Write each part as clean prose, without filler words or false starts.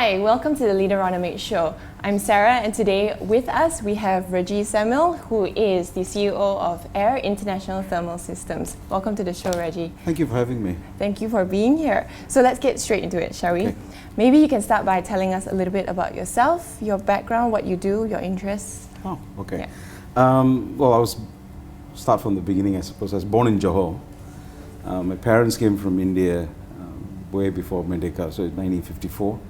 Hi, welcome to the Leaderonomics show. I'm Sarah, and today with us we have Rejie Samuel, who is the CEO of Air International Thermal Systems. Welcome to the show, Rejie. Thank you for having me. Thank you for being here. So let's get straight into it, shall we? Okay. Maybe you can start by telling us a little bit about yourself, your background, what you do, your interests. Oh, okay. Yeah. Well, start from the beginning, I suppose. I was born in Johor. My parents came from India way before Merdeka, so it's 1954.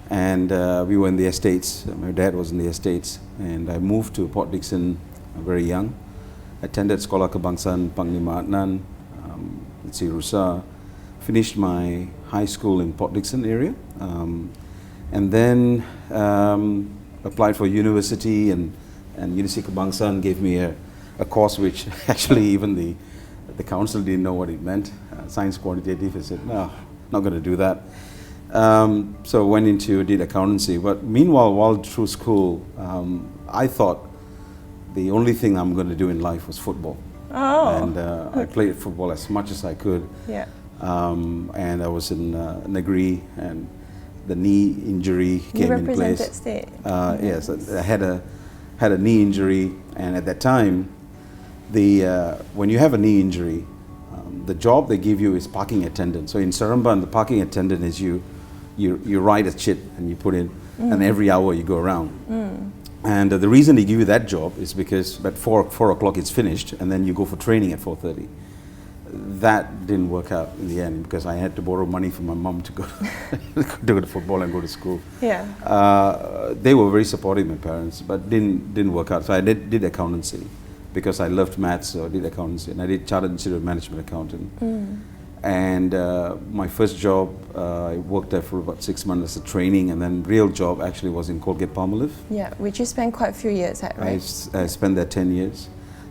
And we were in the estates. My dad was in the estates, and I moved to Port Dickson very young. Attended Sekolah Kebangsaan Panglima Adnan, Rusa. Finished my high school in Port Dickson area, and then applied for university, and University Kebangsaan gave me a course which actually even the council didn't know what it meant. Science quantitative. I said, no, not going to do that. So went did accountancy. But meanwhile, while through school, I thought the only thing I'm going to do in life was football. Oh. And I played football as much as I could. Yeah. And I was in Negri, and the knee injury came in place. You represented state. Yes, I had a knee injury, and at that time, when you have a knee injury, the job they give you is parking attendant. So in Seremban, the parking attendant is you write a chit and you put in, and every hour you go around. And the reason they give you that job is because at 4 o'clock it's finished, and then you go for training at 4:30. That didn't work out in the end because I had to borrow money from my mom to go to football and go to school. Yeah. They were very supportive, my parents, but didn't work out. So I did accountancy because I loved maths, so I did accountancy, and I did Chartered Institute of Management Accountant. And my first job, I worked there for about 6 months as a training, and then real job actually was in Colgate-Palmolive. Yeah, which you spent quite a few years at, right? I spent there 10 years.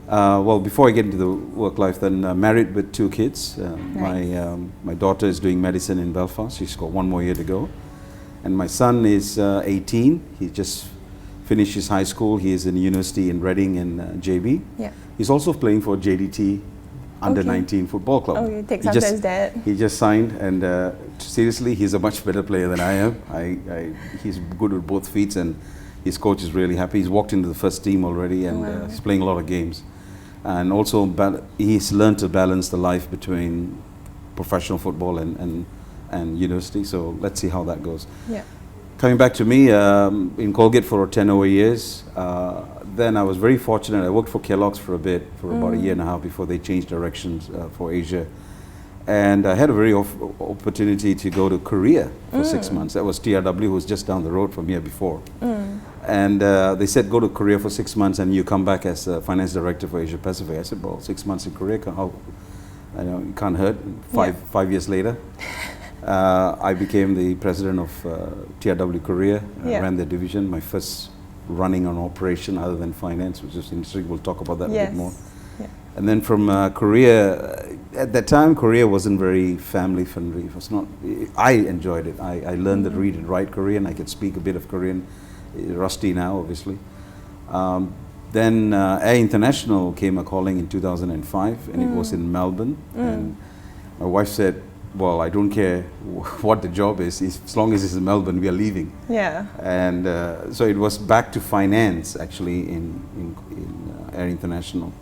Well, before I get into the work life, then married with 2 kids. Nice. My daughter is doing medicine in Belfast. She's got 1 more year to go. And my son is 18. He just finished his high school. He is in university in Reading and JB. Yeah. He's also playing for JDT under 19 football club. Oh, he takes after his dad. He just signed, and seriously, he's a much better player than I am. He's good with both feet, and his coach is really happy. He's walked into the first team already, and he's playing a lot of games. And also, he's learned to balance the life between professional football and university. So let's see how that goes. Yeah. Coming back to me, in Colgate for 10 over years. Then I was very fortunate. I worked for Kellogg's for a bit, for about a year and a half before they changed directions for Asia. And I had a very opportunity to go to Korea for 6 months. That was TRW, who was just down the road from here before. And they said, go to Korea for 6 months and you come back as a finance director for Asia Pacific. I said, well, 6 months in Korea, it can't hurt. Five years later, I became the president of TRW Korea. I ran the division, my first running an operation other than finance, which is interesting. We'll talk about that a bit more. Yeah. And then from Korea, at that time, Korea wasn't very family friendly. It was not. I enjoyed it. I learned to read and write Korean. I could speak a bit of Korean, rusty now, obviously. Then Air International came a calling in 2005, and it was in Melbourne. And my wife said, well, I don't care what the job is, as long as it's in Melbourne, we are leaving. Yeah. And so it was back to finance, actually, in Air International.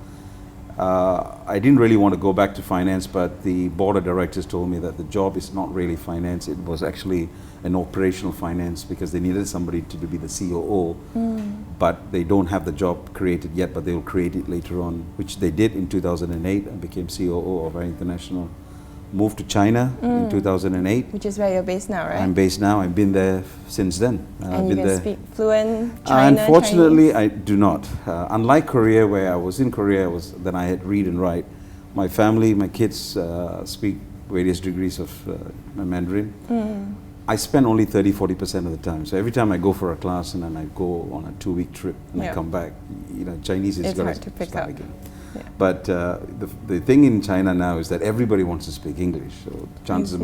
I didn't really want to go back to finance, but the board of directors told me that the job is not really finance. It was actually an operational finance because they needed somebody to be the COO, but they don't have the job created yet, but they will create it later on, which they did in 2008 and became COO of Air International. Moved to China in 2008. Which is where you're based now, right? I'm based now. I've been there since then. And you can speak fluent Chinese? Unfortunately, I do not. Unlike Korea, where I was in Korea, then I had read and write. My family, my kids speak various degrees of Mandarin. I spend only 30-40% of the time. So every time I go for a class and then I go on a 2-week trip and I come back, Chinese is going to pick up again. Yeah. But the thing in China now is that everybody wants to speak English. So the chances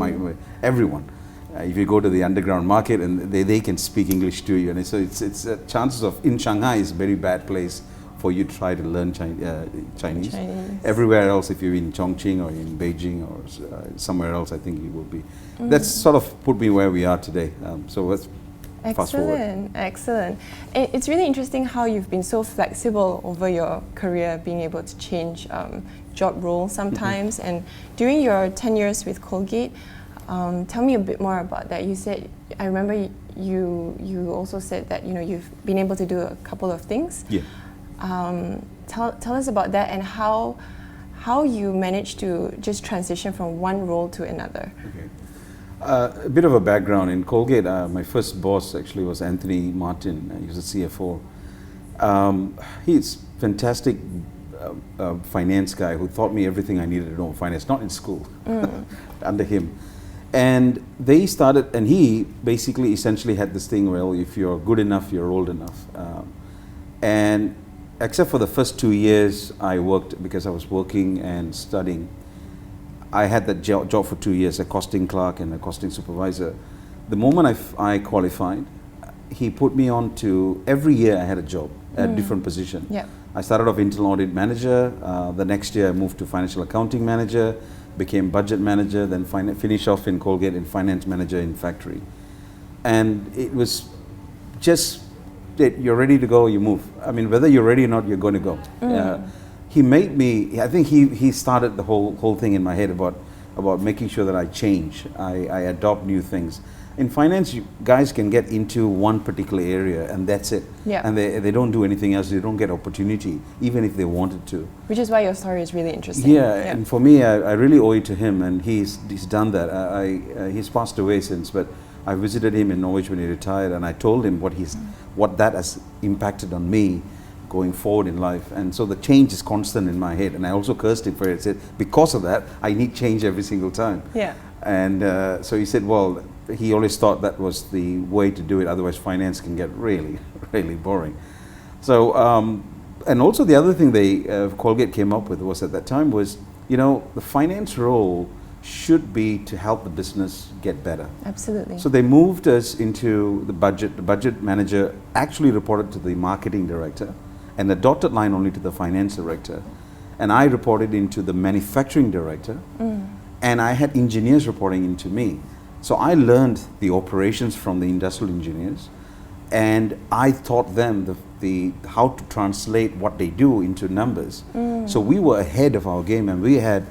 everyone. If you go to the underground market and they can speak English to you, and so it's chances of in Shanghai is a very bad place for you to try to learn Chinese. Chinese. Everywhere else, if you're in Chongqing or in Beijing or somewhere else, I think you will be. That's sort of put me where we are today. So let's fast forward. Excellent. It's really interesting how you've been so flexible over your career, being able to change job roles sometimes. And during your 10 years with Colgate, tell me a bit more about that. You said, I remember you also said that you've been able to do a couple of things. Yeah. Tell us about that and how you managed to just transition from one role to another. Okay. A bit of a background in Colgate. My first boss actually was Anthony Martin. He was a CFO. He's fantastic finance guy who taught me everything I needed to know finance, not in school, under him. And they started, and he basically essentially had this thing, well, if you're good enough, you're old enough. And except for the first 2 years I worked, because I was working and studying, I had that job for 2 years, a costing clerk and a costing supervisor. The moment I qualified, he put me on to, every year I had a job, a different position. Yep. I started off internal audit manager, the next year I moved to financial accounting manager, became budget manager, then finished off in Colgate in finance manager in factory. And it was just, you're ready to go, you move. I mean, whether you're ready or not, you're going to go. He made me, I think he started the whole thing in my head about making sure that I change, I adopt new things. In finance, you guys can get into one particular area and that's it. Yeah. And they don't do anything else, they don't get opportunity, even if they wanted to. Which is why your story is really interesting. Yeah, and for me, I really owe it to him, and he's done that. He's passed away since, but I visited him in Norwich when he retired, and I told him what that has impacted on me going forward in life. And so the change is constant in my head, and I also cursed him for it. I said, because of that, I need change every single time. Yeah. And so he said, well, he always thought that was the way to do it, otherwise finance can get really, really boring. So, and also the other thing Colgate came up with was at that time was, the finance role should be to help the business get better. Absolutely. So they moved us into the budget. The budget manager actually reported to the marketing director, and the dotted line only to the finance director. And I reported into the manufacturing director, and I had engineers reporting into me. So I learned the operations from the industrial engineers, and I taught them how to translate what they do into numbers. So we were ahead of our game, and we had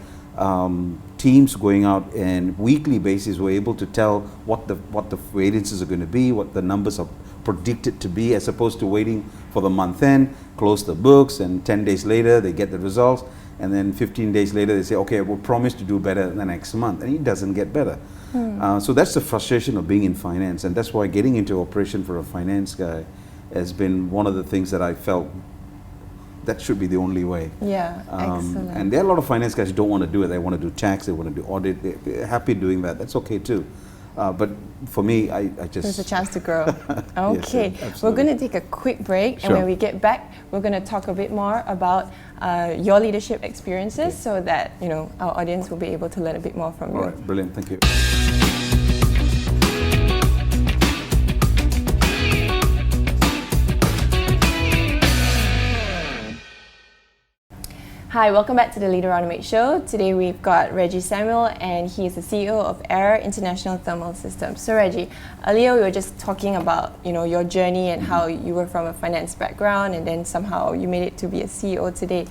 teams going out and weekly basis were able to tell what the variances are going to be, what the numbers are predicted to be, as opposed to waiting for the month end, close the books, and 10 days later they get the results, and then 15 days later they say, okay, we'll promise to do better the next month, and it doesn't get better. So that's the frustration of being in finance, and that's why getting into operation for a finance guy has been one of the things that I felt that should be the only way. Yeah, excellent. And there are a lot of finance guys who don't want to do it. They want to do tax, they want to do audit, they're happy doing that. That's okay too. But for me, I just... There's a chance to grow. Okay, yes, we're going to take a quick break, Sure. and when we get back, we're going to talk a bit more about your leadership experiences, so that our audience will be able to learn a bit more from you. All right, brilliant, thank you. Hi, welcome back to the Leaderonomics show. Today we've got Rejie Samuel, and he is the CEO of Air International Thermal Systems. So Rejie, earlier we were just talking about your journey and how you were from a finance background, and then somehow you made it to be a CEO today.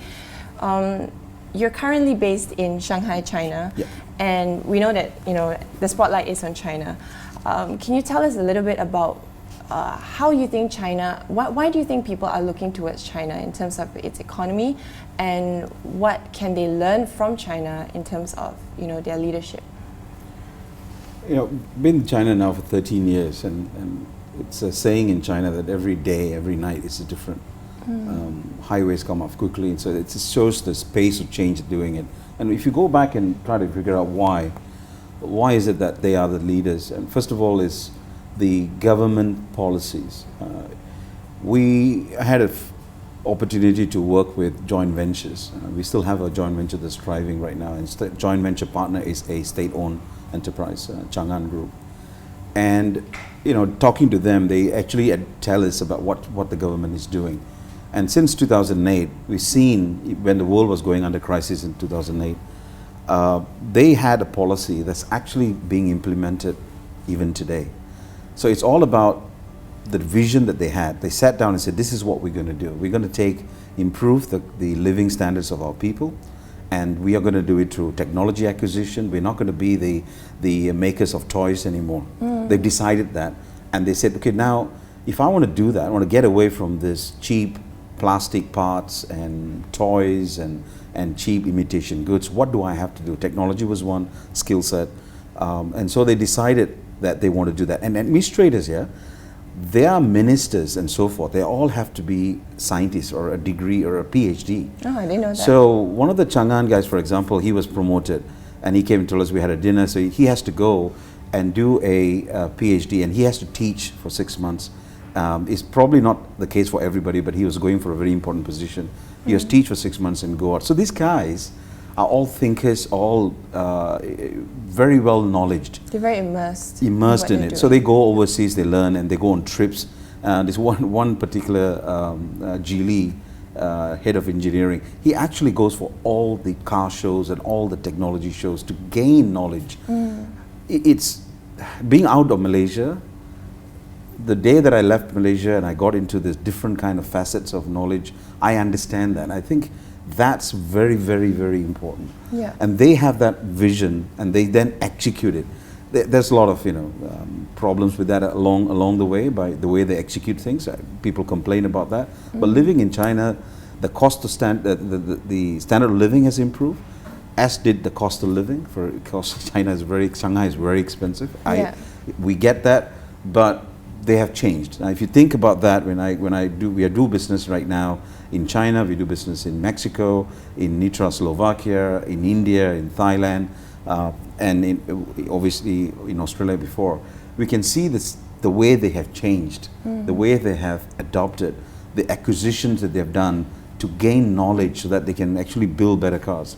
You're currently based in Shanghai, China, Yeah. and we know that the spotlight is on China. Can you tell us a little bit about how you think China, why do you think people are looking towards China in terms of its economy, and what can they learn from China in terms of their leadership? Been in China now for 13 years, and it's a saying in China that every day, every night is a different. Highways come off quickly, and so it shows the pace of change doing it. And if you go back and try to figure out why is it that they are the leaders? And first of all is the government policies. We had an opportunity to work with joint ventures. We still have a joint venture that's thriving right now, and joint venture partner is a state-owned enterprise, Chang'an Group. And talking to them, they actually tell us about what the government is doing. And since 2008, we've seen when the world was going under crisis in 2008, they had a policy that's actually being implemented even today. So it's all about the vision that they had. They sat down and said, this is what we're going to do. We're going to improve the living standards of our people, and we are going to do it through technology acquisition. We're not going to be the makers of toys anymore. They've decided that, and they said, okay, now if I want to do that, I want to get away from this cheap plastic parts and toys and cheap imitation goods. What do I have to do? Technology was one skill set, and so they decided that they want to do that. And administrators here, they are ministers and so forth. They all have to be scientists or a degree or a PhD. Oh, I didn't know that. So one of the Chang'an guys, for example, he was promoted, and he came and told us we had a dinner. So he has to go and do a PhD, and he has to teach for 6 months. It's probably not the case for everybody, but he was going for a very important position. He has to teach for 6 months and go out. So these guys are all thinkers, all very well knowledged. They're very immersed in it. So they go overseas, they learn, and they go on trips. There's one particular Geely head of engineering. He actually goes for all the car shows and all the technology shows to gain knowledge. It's being out of Malaysia. The day that I left Malaysia and I got into this different kind of facets of knowledge, I understand that. I think that's very, very, very important. Yeah. And they have that vision, and they then execute it. There's a lot of problems with that along the way, by the way they execute things. People complain about that. But living in China, the cost of the standard of living has improved, as did the cost of living. Because Shanghai is very expensive. We get that, but they have changed. Now, if you think about that, we do business right now in China, we do business in Mexico, in Slovakia, in India, in Thailand, and obviously in Australia before. We can see the way they have changed, the way they have adopted, the acquisitions that they have done to gain knowledge so that they can actually build better cars.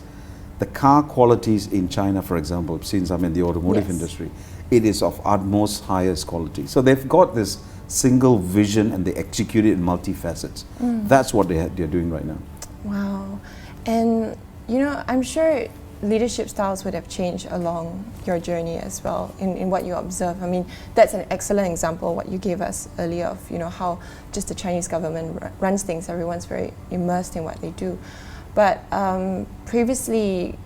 The car qualities in China, for example, since I'm in the automotive industry, it is of utmost highest quality. So they've got this single vision and they execute it in multifacets. That's what they're doing right now. Wow. And I'm sure leadership styles would have changed along your journey as well in what you observe. I mean, that's an excellent example what you gave us earlier of how just the Chinese government runs things. Everyone's very immersed in what they do. But previously,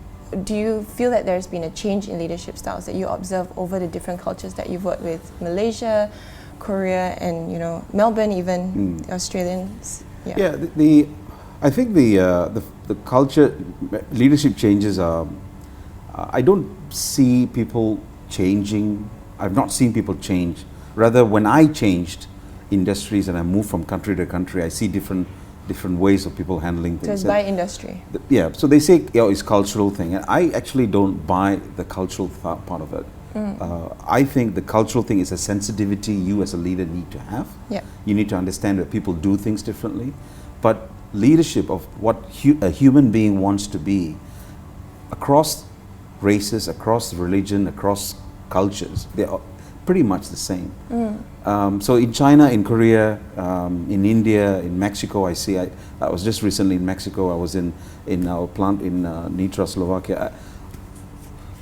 do you feel that there's been a change in leadership styles that you observe over the different cultures that you've worked with? Malaysia, Korea, and Melbourne, even the Australians. Yeah. I think the culture leadership changes are. I don't see people changing. I've not seen people change. Rather, when I changed industries and I moved from country to country, I see different ways of people handling things. So it's by industry. So they say it's cultural thing, and I actually don't buy the cultural part of it. I think the cultural thing is a sensitivity you as a leader need to have. You need to understand that people do things differently, but leadership of what a human being wants to be across races, across religion, across cultures, they are pretty much the same. So in China, in Korea, in India, in Mexico, I was just recently in Mexico. I was in our plant in Slovakia.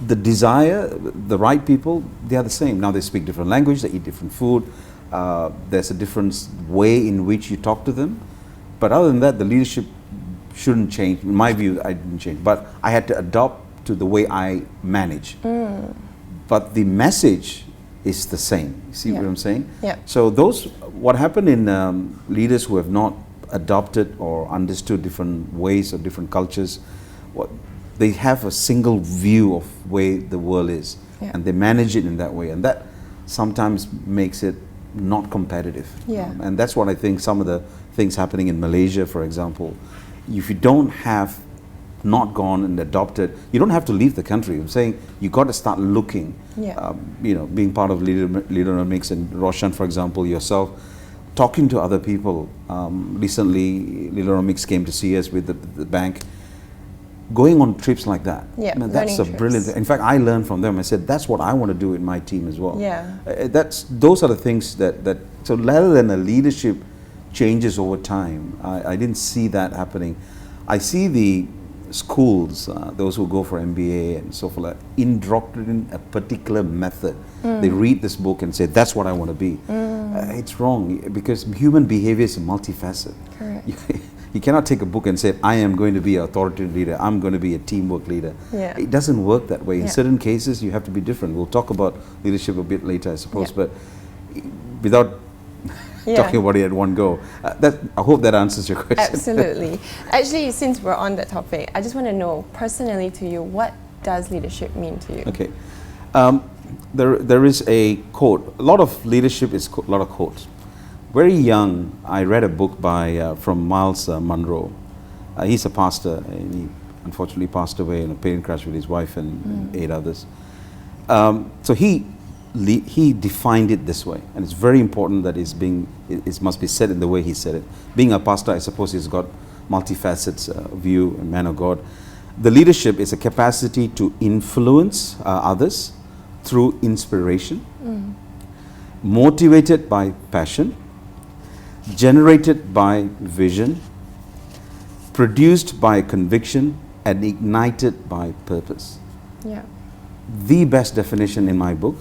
The desire, the right people, they are the same. Now they speak different language, they eat different food. There's a different way in which you talk to them. But other than that, the leadership shouldn't change. In my view, I didn't change. But I had to adopt to the way I manage. But the message is the same. You see what I'm saying? So what happened in leaders who have not adopted or understood different ways or different cultures, they have a single view of way the world is, and they manage it in that way, and that sometimes makes it not competitive. And that's what I think some of the things happening in Malaysia, for example, if you don't have not gone and adopted, you don't have to leave the country. I'm saying you got to start looking, being part of Leaderonomics and Roshan, for example, yourself, talking to other people. Recently, Leaderonomics came to see us with the bank, going on trips like that. That's a brilliant thing. In fact, I learned from them. I said, that's what I want to do in my team as well. Those are the things that so rather than a leadership changes over time. I didn't see that happening. I see the schools, those who go for MBA and so forth, indoctrinating a particular method. They read this book and say, that's what I want to be. It's wrong, because human behavior is multifaceted. Correct. You cannot take a book and say, I am going to be an authoritative leader, I'm going to be a teamwork leader. Yeah. It doesn't work that way. In Yeah. certain cases, you have to be different. We'll talk about leadership a bit later, I suppose, Yeah. but without talking about it at one go. I hope that answers your question. Absolutely. Actually, since we're on that topic, I just want to know, personally to you, what does leadership mean to you? Okay. There is a quote. A lot of leadership is a lot of quotes. Very young, I read a book from Miles Monroe. He's a pastor, and he unfortunately passed away in a plane crash with his wife and 8 others. So he defined it this way, and it's very important that it must be said in the way he said it. Being a pastor, I suppose he's got multifacets view, a man of God. The leadership is a capacity to influence others through inspiration, motivated by passion, generated by vision, produced by conviction, and ignited by purpose. Yeah. The best definition in my book.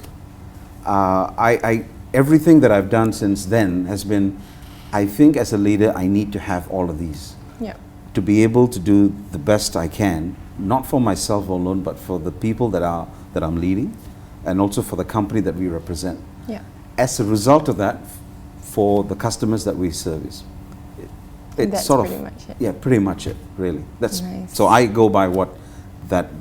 Everything that I've done since then has been, I think as a leader, I need to have all of these. Yeah. To be able to do the best I can, not for myself alone, but for the people that I'm leading, and also for the company that we represent. Yeah. As a result of that, for the customers that we service. It's That's sort of, pretty much it. yeah, pretty much it, really. That's Nice. So I go by what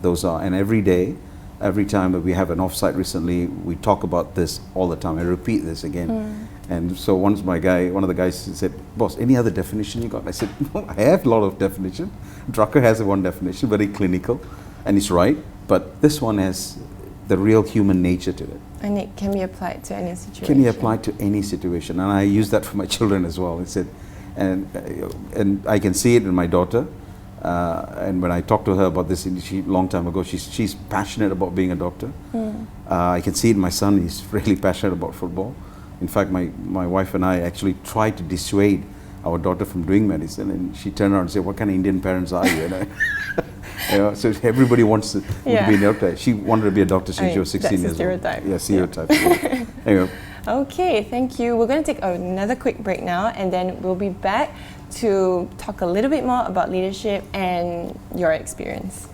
those are, and every day, every time that we have an offsite recently, we talk about this all the time. I repeat this again. And so one of the guys said, boss, any other definition you got? I said, no, I have a lot of definition. Drucker has one definition, very clinical, and it's right, but this one has the real human nature to it. And it can be applied to any situation. Can be applied to any situation, and I use that for my children as well. I said, and I can see it in my daughter. And when I talked to her about this long time ago, she's passionate about being a doctor. I can see it in my son. He's really passionate about football. In fact, my wife and I actually tried to dissuade our daughter from doing medicine, and she turned around and said, "What kind of Indian parents are you?" So everybody wants to be a doctor. She wanted to be a doctor since she was 16 years old. That's a stereotype. Yeah, stereotype. Yeah. Anyway. Okay, thank you. We're going to take another quick break now, and then we'll be back to talk a little bit more about leadership and your experience.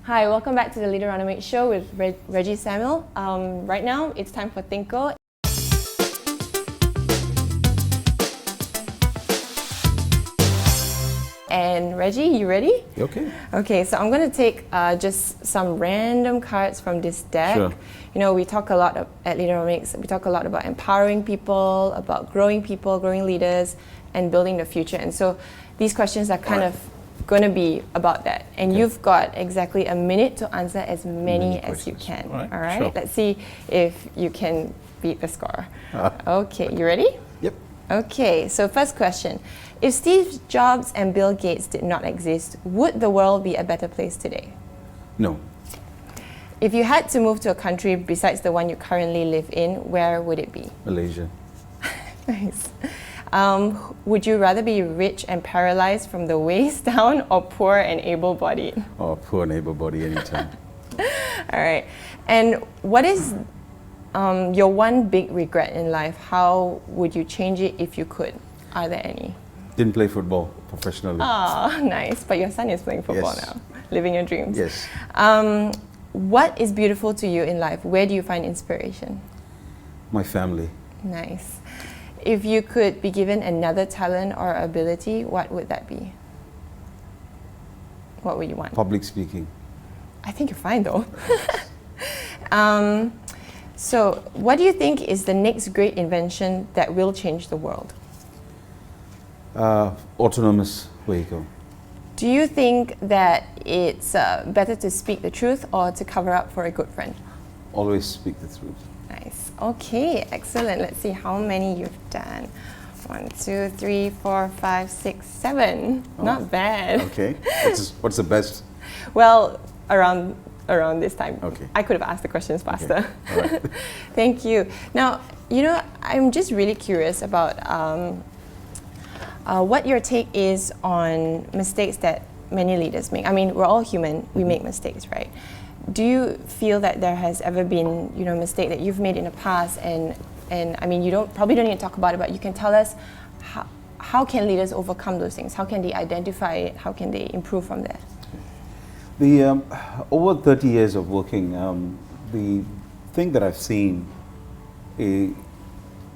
Hi, welcome back to the Leaderonomics show with Rejie Samuel. Right now, it's time for Thinko. And Rejie, you ready? Okay. Okay, so I'm going to take just some random cards from this deck. Sure. You know, we talk a lot at Leaderonomics, we talk a lot about empowering people, about growing leaders, and building the future. And so these questions are kind of going to be about that. And you've got exactly a minute to answer as many as you can. All right? Sure. Let's see if you can beat the score. Okay, you ready? Yep. Okay, so first question. If Steve Jobs and Bill Gates did not exist, would the world be a better place today? No. If you had to move to a country besides the one you currently live in, where would it be? Malaysia. Nice. Would you rather be rich and paralyzed from the waist down, or poor and able-bodied? Oh, poor and able-bodied anytime. All right. And what is your one big regret in life? How would you change it if you could? Are there any? Didn't play football professionally. Oh, nice. But your son is playing football now, living your dreams. Yes. What is beautiful to you in life? Where do you find inspiration? My family. Nice. If you could be given another talent or ability, what would that be? What would you want? Public speaking. I think you're fine though. So, what do you think is the next great invention that will change the world? Autonomous vehicle. Do you think that it's better to speak the truth or to cover up for a good friend? Always speak the truth. Nice. Okay, excellent. Let's see how many you've done. 1, 2, 3, 4, 5, 6, 7. Oh. Not bad. Okay. What's the best? Well, around this time. Okay. I could have asked the questions faster. Okay. All right. Thank you. Now, I'm just really curious about what your take is on mistakes that many leaders make. I mean, we're all human. We make mistakes, right? Do you feel that there has ever been, a mistake that you've made in the past, and I mean, you probably don't need to talk about it, but you can tell us how can leaders overcome those things? How can they identify it? How can they improve from there? The over 30 years of working, the thing that I've seen, the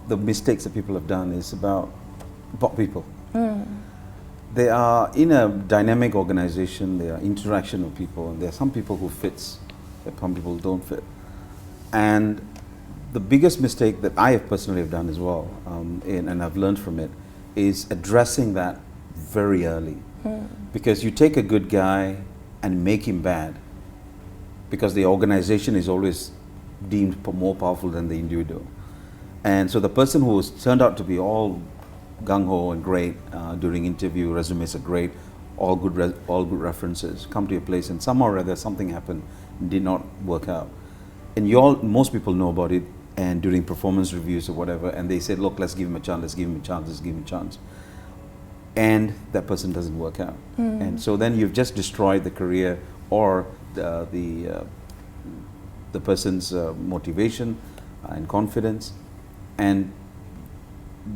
mistakes that people have done is about people. They are in a dynamic organization. There are interaction with people, and there are some people who fits, and some people don't fit. And the biggest mistake that I have personally have done as well, and I've learned from it, is addressing that very early. Because you take a good guy and make him bad, because the organization is always deemed more powerful than the individual. And so the person who has turned out to be all gung-ho and great during interview, resumes are great, all good references, come to your place, and somehow or other something happened, did not work out. And most people know about it, and during performance reviews or whatever, and they said, look, let's give him a chance, let's give him a chance, let's give him a chance. And that person doesn't work out. And so then you've just destroyed the career or the person's motivation and confidence, and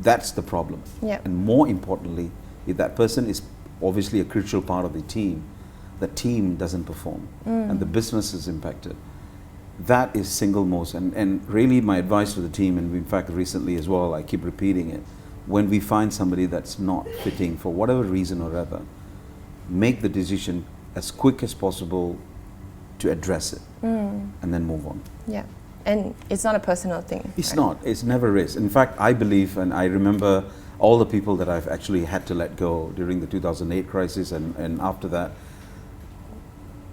that's the problem. Yep. And more importantly, if that person is obviously a crucial part of the team doesn't perform, and the business is impacted. That is single most, and really my advice to the team, and in fact recently as well, I keep repeating it, when we find somebody that's not fitting for whatever reason or other, make the decision as quick as possible to address it, and then move on. Yeah, and it's not a personal thing. It's right? not, it never is. In fact, I believe, and I remember all the people that I've actually had to let go during the 2008 crisis, and after that,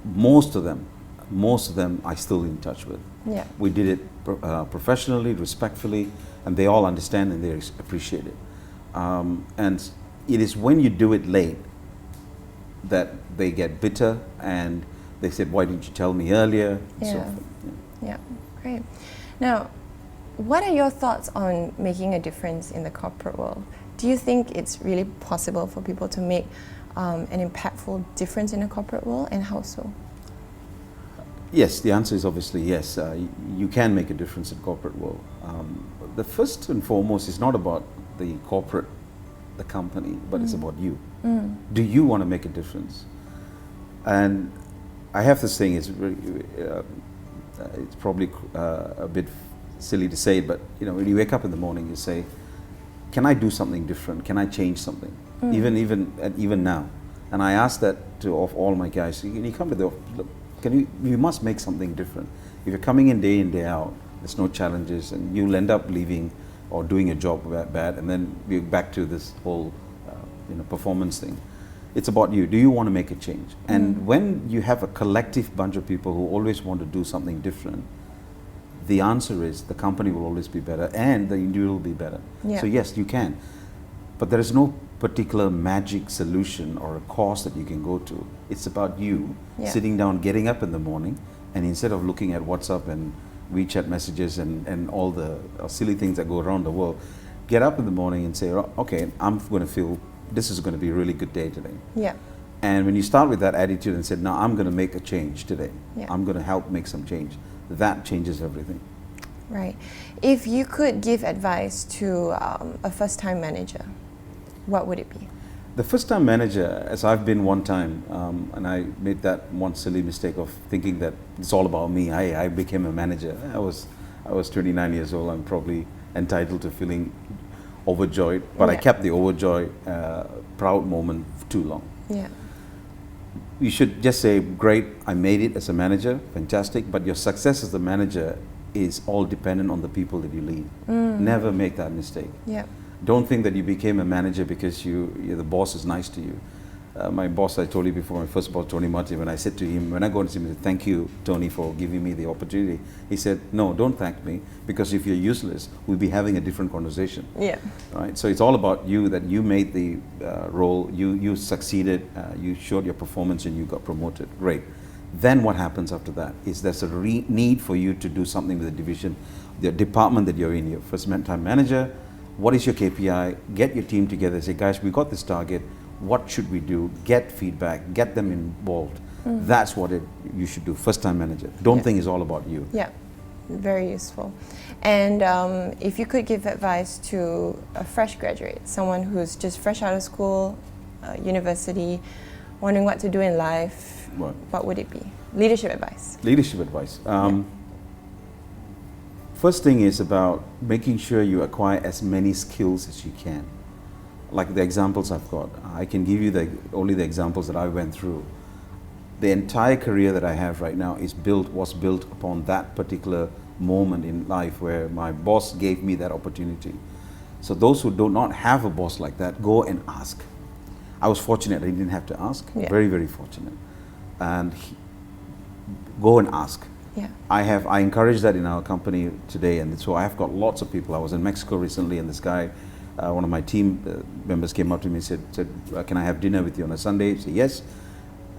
most of them I still in touch with. Yeah. We did it professionally, respectfully, and they all understand and they appreciate it. And it is when you do it late that they get bitter and they said, why didn't you tell me earlier? Yeah. So forth. Yeah, great. Now, what are your thoughts on making a difference in the corporate world? Do you think it's really possible for people to make an impactful difference in the corporate world, and how so? Yes, the answer is obviously yes. You can make a difference in corporate world. The first and foremost is not about the corporate, the company, but it's about you. Do you want to make a difference? And I have this thing, it's probably a bit silly to say it, but when you wake up in the morning, you say, can I do something different? Can I change something? Even now. And I ask that of all my guys. You come to the office, you must make something different. If you're coming in day out, there's no challenges, and you'll end up leaving or doing a job bad, and then we're back to this whole performance thing. It's about you. Do you want to make a change? And when you have a collective bunch of people who always want to do something different, the answer is the company will always be better and the individual will be better. Yeah. So yes, you can. But there is no particular magic solution or a course that you can go to. It's about you sitting down, getting up in the morning, and instead of looking at WhatsApp and WeChat messages and all the silly things that go around the world, get up in the morning and say, okay, I'm going to feel this is going to be a really good day today. Yeah. And when you start with that attitude and say, no, I'm going to make a change today. Yeah. I'm going to help make some change. That changes everything. Right. If you could give advice to a first-time manager, what would it be? The first-time manager, as I've been one time, and I made that one silly mistake of thinking that it's all about me. I became a manager. I was 29 years old. I'm probably entitled to feeling overjoyed, but I kept the overjoyed, proud moment too long. Yeah. You should just say, great, I made it as a manager, fantastic, but your success as a manager is all dependent on the people that you lead. Never make that mistake. Yeah. Don't think that you became a manager because the boss is nice to you. my boss, I told you before, my first boss, Tony Martin, when I said to him, when I go and see him, I said, thank you, Tony, for giving me the opportunity. He said, no, don't thank me, because if you're useless, we'll be having a different conversation. Yeah. Right? So it's all about you, that you made the role, you succeeded, you showed your performance, and you got promoted. Great. Then what happens after that is there's a need for you to do something with the division, the department that you're in, your first-time manager. What is your KPI? Get your team together, say, guys, we got this target. What should we do? Get feedback, get them involved. That's what you should do, first-time manager. Don't think it's all about you. Yeah, very useful. And if you could give advice to a fresh graduate, someone who's just fresh out of school, university, wondering what to do in life, what would it be? Leadership advice. Leadership advice. First thing is about making sure you acquire as many skills as you can. Like the examples I've got, I can give you only the examples that I went through. The entire career that I have right now was built upon that particular moment in life where my boss gave me that opportunity. So those who do not have a boss like that, go and ask. I was fortunate I didn't have to ask, very, very fortunate. And go and ask. Yeah. I encourage that in our company today, and so I have got lots of people. I was in Mexico recently, and this guy, one of my team members came up to me and said, can I have dinner with you on a Sunday? I said, yes.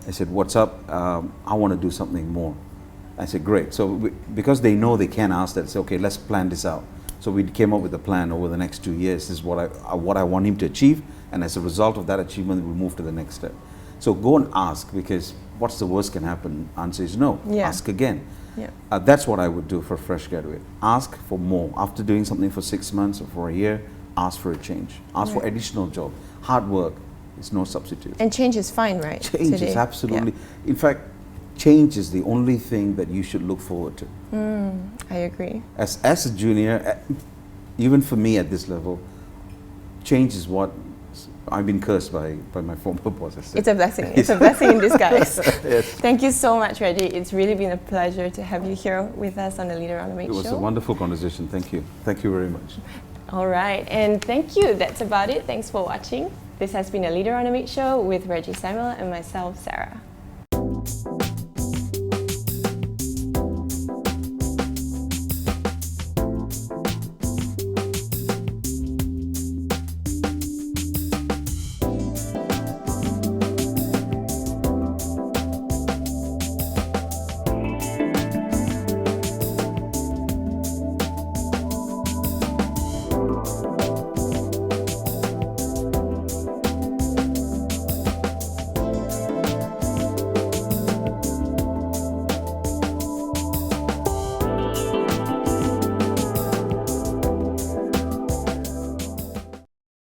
I said, what's up? I want to do something more. I said, great. So because they know they can ask that, I said, okay, let's plan this out. So we came up with a plan over the next 2 years. This is what I want him to achieve, and as a result of that achievement, we'll move to the next step. So go and ask, because what's the worst can happen? Answer is no. Yeah. Ask again. Yeah. That's what I would do for a fresh graduate. Ask for more. After doing something for 6 months or for a year, ask for a change. Ask for additional job. Hard work is no substitute. And change is fine, right? Change today? is absolutely. In fact, change is the only thing that you should look forward to. I agree. As a junior, even for me at this level, change is what I've been cursed by my former boss. It's a blessing. It's a blessing in disguise. Yes. Thank you so much, Rejie. It's really been a pleasure to have you here with us on the Leaderonomics show. It was a wonderful conversation. Thank you. Thank you very much. All right, and thank you. That's about it. Thanks for watching. This has been a Leaderonomics show with Rejie Samuel and myself, Sarah.